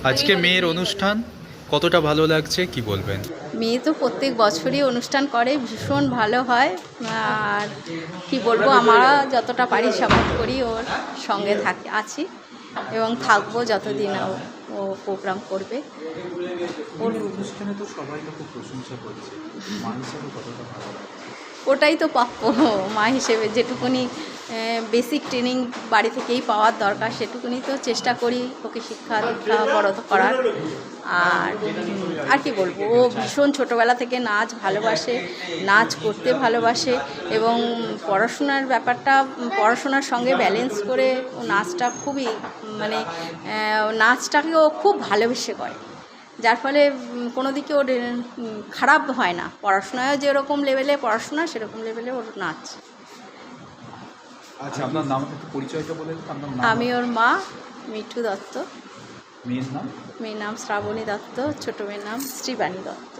আজকে মেয়ের অনুষ্ঠান কতটা ভালো লাগছে কি বলবেন? মেয়ে তো প্রত্যেক বছরই অনুষ্ঠান করে, ভীষণ ভালো হয়। আর কি বলবো, আমরা যতটা পারি সাপোর্ট করি, ওর সঙ্গে আছি এবং থাকবো যতদিন ও প্রোগ্রাম করবে। ওর অনুষ্ঠানে তো সবাই তো খুব প্রশংসা করছে, মা হিসেবে কতটা ভালো লাগছে? ওটাই তো প্রাপ্য। মা হিসেবে যেটুকুনি বেসিক ট্রেনিং বাড়ি থেকেই পাওয়ার দরকার, সেটুকুনি তো চেষ্টা করি ওকে শিক্ষা দীক্ষা বড় করার। আর কি বলবো, ও ভীষণ ছোটোবেলা থেকে নাচ ভালোবাসে, নাচ করতে ভালোবাসে এবং পড়াশোনার ব্যাপারটা পড়াশোনার সঙ্গে ব্যালেন্স করে ও নাচটা খুবই মানে নাচটাকে ও খুব ভালোবেসে করে, যার ফলে কোনো দিকে ওর খারাপ হয় না। পড়াশোনায়ও যেরকম লেভেলে পড়াশোনা, সেরকম লেভেলে ওর নাচ। আচ্ছা, আপনার নাম একটু পরিচয়টা বলে দিন। আপনার নাম? আমি ওর মা, মিঠু দত্ত। মেয়ের নাম? মেয়ের নাম শ্রাবণী দত্ত, ছোটো মেয়ের নাম শ্রীবাণী দত্ত।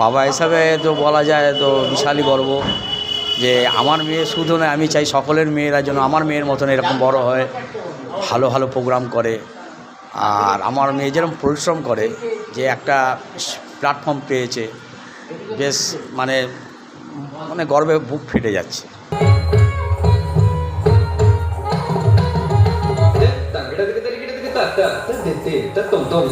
বাবা হিসাবে তো বলা যায় তো বিশালই গর্ব যে আমার মেয়ে শুধু নয়, আমি চাই সকলের মেয়েরা যেন আমার মেয়ের মতন এরকম বড় হয়, ভালো ভালো প্রোগ্রাম করে। আর আমার মেয়ে যেরকম পরিশ্রম করে, যে একটা প্ল্যাটফর্ম পেয়েছে, বেশ মানে মানে গর্বে বুক ফেটে যাচ্ছে। Tom tom,